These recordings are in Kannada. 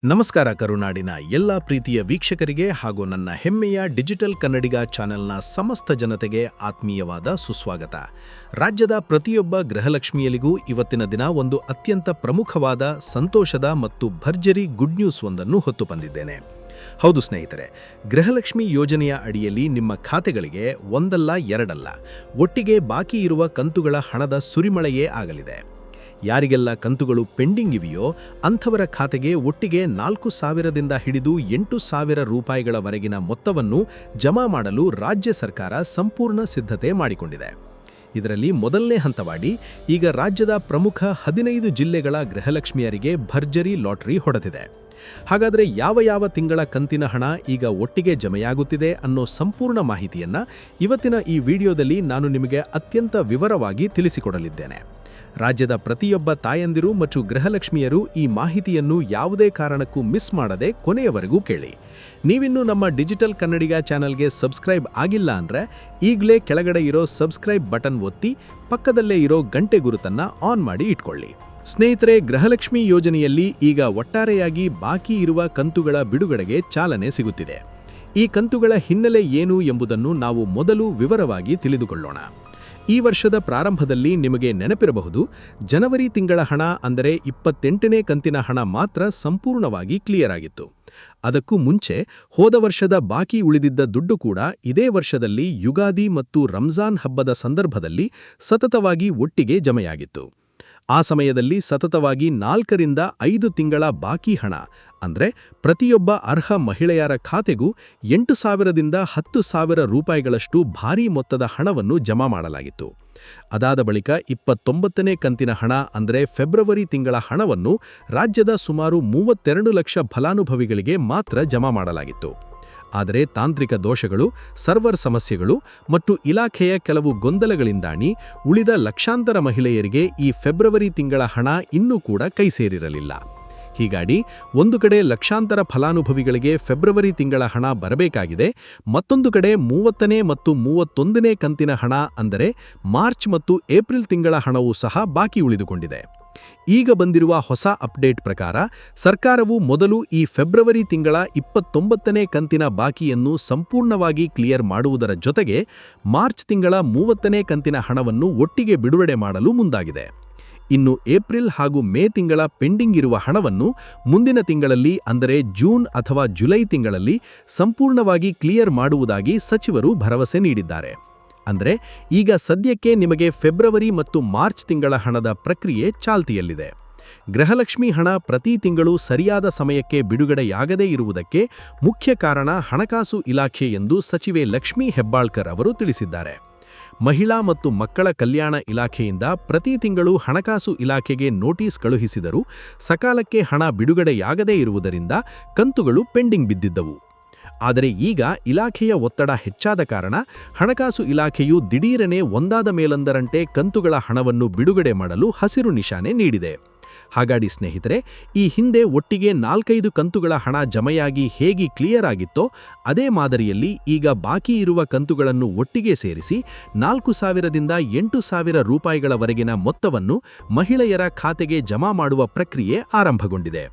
ನಮಸ್ಕಾರ ಕರುನಾಡಿನ ಎಲ್ಲ ಪ್ರೀತಿಯ ವೀಕ್ಷಕರಿಗೆ ಹಾಗೂ ನನ್ನ ಹೆಮ್ಮೆಯ ಡಿಜಿಟಲ್ ಕನ್ನಡಿಗ ಚಾನೆಲ್ನ ಸಮಸ್ತ ಜನತೆಗೆ ಆತ್ಮೀಯವಾದ ಸುಸ್ವಾಗತ. ರಾಜ್ಯದ ಪ್ರತಿಯೊಬ್ಬ ಗೃಹಲಕ್ಷ್ಮಿಯಲಿಗೂ ಇವತ್ತಿನ ದಿನ ಒಂದು ಅತ್ಯಂತ ಪ್ರಮುಖವಾದ ಸಂತೋಷದ ಮತ್ತು ಭರ್ಜರಿ ಗುಡ್ ನ್ಯೂಸ್ ಒಂದನ್ನು ಹೊತ್ತು ಬಂದಿದ್ದೇನೆ. ಹೌದು ಸ್ನೇಹಿತರೆ, ಗೃಹಲಕ್ಷ್ಮಿ ಯೋಜನೆಯ ಅಡಿಯಲ್ಲಿ ನಿಮ್ಮ ಖಾತೆಗಳಿಗೆ ಒಂದಲ್ಲ ಎರಡಲ್ಲ ಒಟ್ಟಿಗೆ ಬಾಕಿ ಇರುವ ಕಂತುಗಳ ಹಣದ ಸುರಿಮಳೆಯೇ ಆಗಲಿದೆ. ಯಾರಿಗೆಲ್ಲ ಕಂತುಗಳು ಪೆಂಡಿಂಗ್ ಇವೆಯೋ ಅಂಥವರ ಖಾತೆಗೆ ಒಟ್ಟಿಗೆ 4,000ದಿಂದ ಹಿಡಿದು 8,000 ರೂಪಾಯಿಗಳವರೆಗಿನ ಮೊತ್ತವನ್ನು ಜಮಾ ಮಾಡಲು ರಾಜ್ಯ ಸರ್ಕಾರ ಸಂಪೂರ್ಣ ಸಿದ್ಧತೆ ಮಾಡಿಕೊಂಡಿದೆ. ಇದರಲ್ಲಿ ಮೊದಲನೇ ಹಂತವಾಗಿ ಈಗ ರಾಜ್ಯದ ಪ್ರಮುಖ 15 ಜಿಲ್ಲೆಗಳ ಗೃಹಲಕ್ಷ್ಮಿಯರಿಗೆ ಭರ್ಜರಿ ಲಾಟರಿ ಹೊಡೆದಿದೆ. ಹಾಗಾದರೆ ಯಾವ ತಿಂಗಳ ಕಂತಿನ ಹಣ ಈಗ ಒಟ್ಟಿಗೆ ಜಮೆಯಾಗುತ್ತಿದೆ ಅನ್ನೋ ಸಂಪೂರ್ಣ ಮಾಹಿತಿಯನ್ನ ಇವತ್ತಿನ ಈ ವಿಡಿಯೋದಲ್ಲಿ ನಾನು ನಿಮಗೆ ಅತ್ಯಂತ ವಿವರವಾಗಿ ತಿಳಿಸಿಕೊಡಲಿದ್ದೇನೆ. ರಾಜ್ಯದ ಪ್ರತಿಯೊಬ್ಬ ತಾಯಂದಿರು ಮತ್ತು ಗೃಹಲಕ್ಷ್ಮಿಯರು ಈ ಮಾಹಿತಿಯನ್ನು ಯಾವುದೇ ಕಾರಣಕ್ಕೂ ಮಿಸ್ ಮಾಡದೆ ಕೊನೆಯವರೆಗೂ ಕೇಳಿ. ನೀವಿನ್ನೂ ನಮ್ಮ ಡಿಜಿಟಲ್ ಕನ್ನಡಿಗ ಚಾನೆಲ್ಗೆ ಸಬ್ಸ್ಕ್ರೈಬ್ ಆಗಿಲ್ಲ ಅಂದರೆ ಈಗಲೇ ಕೆಳಗಡೆ ಇರೋ ಸಬ್ಸ್ಕ್ರೈಬ್ ಬಟನ್ ಒತ್ತಿ ಪಕ್ಕದಲ್ಲೇ ಇರೋ ಗಂಟೆ ಗುರುತನ್ನು ಆನ್ ಮಾಡಿ ಇಟ್ಕೊಳ್ಳಿ. ಸ್ನೇಹಿತರೆ, ಗೃಹಲಕ್ಷ್ಮಿ ಯೋಜನೆಯಲ್ಲಿ ಈಗ ಒಟ್ಟಾರೆಯಾಗಿ ಬಾಕಿ ಇರುವ ಕಂತುಗಳ ಬಿಡುಗಡೆಗೆ ಚಾಲನೆ ಸಿಗುತ್ತಿದೆ. ಈ ಕಂತುಗಳ ಹಿನ್ನೆಲೆ ಏನು ಎಂಬುದನ್ನು ನಾವು ಮೊದಲು ವಿವರವಾಗಿ ತಿಳಿದುಕೊಳ್ಳೋಣ. ಈ ವರ್ಷದ ಪ್ರಾರಂಭದಲ್ಲಿ ನಿಮಗೆ ನೆನಪಿರಬಹುದು, ಜನವರಿ ತಿಂಗಳ ಹಣ ಅಂದರೆ 28ನೇ ಕಂತಿನ ಹಣ ಮಾತ್ರ ಸಂಪೂರ್ಣವಾಗಿ ಕ್ಲಿಯರ್ ಆಗಿತ್ತು. ಅದಕ್ಕೂ ಮುಂಚೆ ಹೋದ ವರ್ಷದ ಬಾಕಿ ಉಳಿದಿದ್ದ ದುಡ್ಡು ಕೂಡ ಇದೇ ವರ್ಷದಲ್ಲಿ ಯುಗಾದಿ ಮತ್ತು ರಂಜಾನ್ ಹಬ್ಬದ ಸಂದರ್ಭದಲ್ಲಿ ಸತತವಾಗಿ ಒಟ್ಟಿಗೆ ಜಮೆಯಾಗಿತ್ತು. ಆ ಸಮಯದಲ್ಲಿ ಸತತವಾಗಿ 4ರಿಂದ 5 ತಿಂಗಳ ಬಾಕಿ ಹಣ ಅಂದರೆ ಪ್ರತಿಯೊಬ್ಬ ಅರ್ಹ ಮಹಿಳೆಯರ ಖಾತೆಗೂ 8,000ದಿಂದ 10,000 ರೂಪಾಯಿಗಳಷ್ಟು ಭಾರೀ ಮೊತ್ತದ ಹಣವನ್ನು ಜಮಾ ಮಾಡಲಾಗಿತ್ತು. ಅದಾದ ಬಳಿಕ 29ನೇ ಕಂತಿನ ಹಣ ಅಂದರೆ ಫೆಬ್ರವರಿ ತಿಂಗಳ ಹಣವನ್ನು ರಾಜ್ಯದ ಸುಮಾರು 32 ಲಕ್ಷ ಫಲಾನುಭವಿಗಳಿಗೆ ಮಾತ್ರ ಜಮಾ ಮಾಡಲಾಗಿತ್ತು. ಆದರೆ ತಾಂತ್ರಿಕ ದೋಷಗಳು, ಸರ್ವರ್ ಸಮಸ್ಯೆಗಳು ಮತ್ತು ಇಲಾಖೆಯ ಕೆಲವು ಗೊಂದಲಗಳಿಂದಾಗಿ ಉಳಿದ ಲಕ್ಷಾಂತರ ಮಹಿಳೆಯರಿಗೆ ಈ ಫೆಬ್ರವರಿ ತಿಂಗಳ ಹಣ ಇನ್ನೂ ಕೂಡ ಕೈ ಸೇರಿರಲಿಲ್ಲ. ಹೀಗಾಗಿ ಒಂದು ಕಡೆ ಲಕ್ಷಾಂತರ ಫಲಾನುಭವಿಗಳಿಗೆ ಫೆಬ್ರವರಿ ತಿಂಗಳ ಹಣ ಬರಬೇಕಾಗಿದೆ, ಮತ್ತೊಂದು ಕಡೆ 30ನೇ ಮತ್ತು 31ನೇ ಕಂತಿನ ಹಣ ಅಂದರೆ ಮಾರ್ಚ್ ಮತ್ತು ಏಪ್ರಿಲ್ ತಿಂಗಳ ಹಣವೂ ಸಹ ಬಾಕಿ ಉಳಿದುಕೊಂಡಿದೆ. ಈಗ ಬಂದಿರುವ ಹೊಸ ಅಪ್ಡೇಟ್ ಪ್ರಕಾರ ಸರ್ಕಾರವು ಮೊದಲು ಈ ಫೆಬ್ರವರಿ ತಿಂಗಳ 29ನೇ ಕಂತಿನ ಬಾಕಿಯನ್ನು ಸಂಪೂರ್ಣವಾಗಿ ಕ್ಲಿಯರ್ ಮಾಡುವುದರ ಜೊತೆಗೆ ಮಾರ್ಚ್ ತಿಂಗಳ 30ನೇ ಕಂತಿನ ಹಣವನ್ನು ಒಟ್ಟಿಗೆ ಬಿಡುಗಡೆ ಮಾಡಲು ಮುಂದಾಗಿದೆ. ಇನ್ನು ಏಪ್ರಿಲ್ ಹಾಗೂ ಮೇ ತಿಂಗಳ ಪೆಂಡಿಂಗ್ ಇರುವ ಹಣವನ್ನು ಮುಂದಿನ ತಿಂಗಳಲ್ಲಿ ಅಂದರೆ ಜೂನ್ ಅಥವಾ ಜುಲೈ ತಿಂಗಳಲ್ಲಿ ಸಂಪೂರ್ಣವಾಗಿ ಕ್ಲಿಯರ್ ಮಾಡುವುದಾಗಿ ಸಚಿವರು ಭರವಸೆ ನೀಡಿದ್ದಾರೆ. ಅಂದರೆ ಈಗ ಸದ್ಯಕ್ಕೆ ನಿಮಗೆ ಫೆಬ್ರವರಿ ಮತ್ತು ಮಾರ್ಚ್ ತಿಂಗಳ ಹಣದ ಪ್ರಕ್ರಿಯೆ ಚಾಲ್ತಿಯಲ್ಲಿದೆ. ಗೃಹಲಕ್ಷ್ಮಿ ಹಣ ಪ್ರತಿ ತಿಂಗಳು ಸರಿಯಾದ ಸಮಯಕ್ಕೆ ಬಿಡುಗಡೆಯಾಗದೇ ಇರುವುದಕ್ಕೆ ಮುಖ್ಯ ಕಾರಣ ಹಣಕಾಸು ಇಲಾಖೆ ಎಂದು ಸಚಿವೆ ಲಕ್ಷ್ಮೀ ಹೆಬ್ಬಾಳ್ಕರ್ ಅವರು ತಿಳಿಸಿದ್ದಾರೆ. ಮಹಿಳಾ ಮತ್ತು ಮಕ್ಕಳ ಕಲ್ಯಾಣ ಇಲಾಖೆಯಿಂದ ಪ್ರತಿ ತಿಂಗಳು ಹಣಕಾಸು ಇಲಾಖೆಗೆ ನೋಟಿಸ್ ಕಳುಹಿಸಿದರೂ ಸಕಾಲಕ್ಕೆ ಹಣ ಬಿಡುಗಡೆಯಾಗದೇ ಇರುವುದರಿಂದ ಕಂತುಗಳು ಪೆಂಡಿಂಗ್ ಬಿದ್ದಿದ್ದವು. ಆದರೆ ಈಗ ಇಲಾಖೆಯ ಒತ್ತಡ ಹೆಚ್ಚಾದ ಕಾರಣ ಹಣಕಾಸು ಇಲಾಖೆಯು ದಿಢೀರನೆ ಒಂದಾದ ಮೇಲೊಂದರಂತೆ ಕಂತುಗಳ ಹಣವನ್ನು ಬಿಡುಗಡೆ ಮಾಡಲು ಹಸಿರು ನಿಶಾನೆ ನೀಡಿದೆ. ಹಾಗಾಗಿ ಸ್ನೇಹಿತರೆ, ಈ ಹಿಂದೆ ಒಟ್ಟಿಗೆ 4-5 ಕಂತುಗಳ ಹಣ ಜಮೆಯಾಗಿ ಹೇಗೆ ಕ್ಲಿಯರ್ ಆಗಿತ್ತೋ ಅದೇ ಮಾದರಿಯಲ್ಲಿ ಈಗ ಬಾಕಿ ಇರುವ ಕಂತುಗಳನ್ನು ಒಟ್ಟಿಗೆ ಸೇರಿಸಿ 4,000ದಿಂದ 8,000 ರೂಪಾಯಿಗಳವರೆಗಿನ ಮೊತ್ತವನ್ನು ಮಹಿಳೆಯರ ಖಾತೆಗೆ ಜಮಾ ಮಾಡುವ ಪ್ರಕ್ರಿಯೆ ಆರಂಭಗೊಂಡಿದೆ.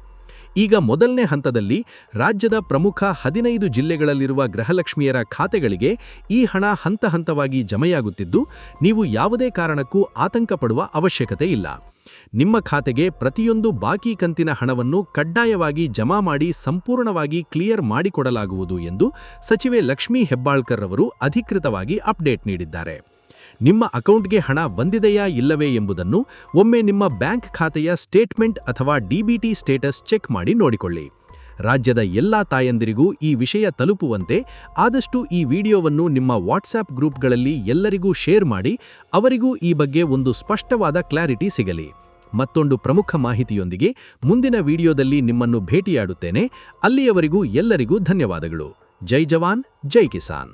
ಈಗ ಮೊದಲನೇ ಹಂತದಲ್ಲಿ ರಾಜ್ಯದ ಪ್ರಮುಖ 15 ಜಿಲ್ಲೆಗಳಲ್ಲಿರುವ ಗೃಹಲಕ್ಷ್ಮಿಯರ ಖಾತೆಗಳಿಗೆ ಈ ಹಣ ಹಂತ ಹಂತವಾಗಿ ಜಮೆಯಾಗುತ್ತಿದ್ದು, ನೀವು ಯಾವುದೇ ಕಾರಣಕ್ಕೂ ಆತಂಕ ಪಡುವ ಅವಶ್ಯಕತೆ ಇಲ್ಲ. ನಿಮ್ಮ ಖಾತೆಗೆ ಪ್ರತಿಯೊಂದು ಬಾಕಿ ಕಂತಿನ ಹಣವನ್ನು ಕಡ್ಡಾಯವಾಗಿ ಜಮಾ ಮಾಡಿ ಸಂಪೂರ್ಣವಾಗಿ ಕ್ಲಿಯರ್ ಮಾಡಿಕೊಡಲಾಗುವುದು ಎಂದು ಸಚಿವೆ ಲಕ್ಷ್ಮೀ ಹೆಬ್ಬಾಳ್ಕರ್ ಅವರು ಅಧಿಕೃತವಾಗಿ ಅಪ್ಡೇಟ್ ನೀಡಿದ್ದಾರೆ. ನಿಮ್ಮ ಅಕೌಂಟ್ಗೆ ಹಣ ಬಂದಿದೆಯಾ ಇಲ್ಲವೇ ಎಂಬುದನ್ನು ಒಮ್ಮೆ ನಿಮ್ಮ ಬ್ಯಾಂಕ್ ಖಾತೆಯ ಸ್ಟೇಟ್ಮೆಂಟ್ ಅಥವಾ ಡಿಬಿಟಿ ಸ್ಟೇಟಸ್ ಚೆಕ್ ಮಾಡಿ ನೋಡಿಕೊಳ್ಳಿ. ರಾಜ್ಯದ ಎಲ್ಲಾ ತಾಯಂದಿರಿಗೂ ಈ ವಿಷಯ ತಲುಪುವಂತೆ ಆದಷ್ಟು ಈ ವಿಡಿಯೋವನ್ನು ನಿಮ್ಮ ವಾಟ್ಸ್ಆಪ್ ಗ್ರೂಪ್ಗಳಲ್ಲಿ ಎಲ್ಲರಿಗೂ ಶೇರ್ ಮಾಡಿ, ಅವರಿಗೂ ಈ ಬಗ್ಗೆ ಒಂದು ಸ್ಪಷ್ಟವಾದ ಕ್ಲಾರಿಟಿ ಸಿಗಲಿ. ಮತ್ತೊಂದು ಪ್ರಮುಖ ಮಾಹಿತಿಯೊಂದಿಗೆ ಮುಂದಿನ ವಿಡಿಯೋದಲ್ಲಿ ನಿಮ್ಮನ್ನು ಭೇಟಿಯಾಡುತ್ತೇನೆ. ಅಲ್ಲಿಯವರೆಗೂ ಎಲ್ಲರಿಗೂ ಧನ್ಯವಾದಗಳು. ಜೈ ಜವಾನ್, ಜೈ ಕಿಸಾನ್.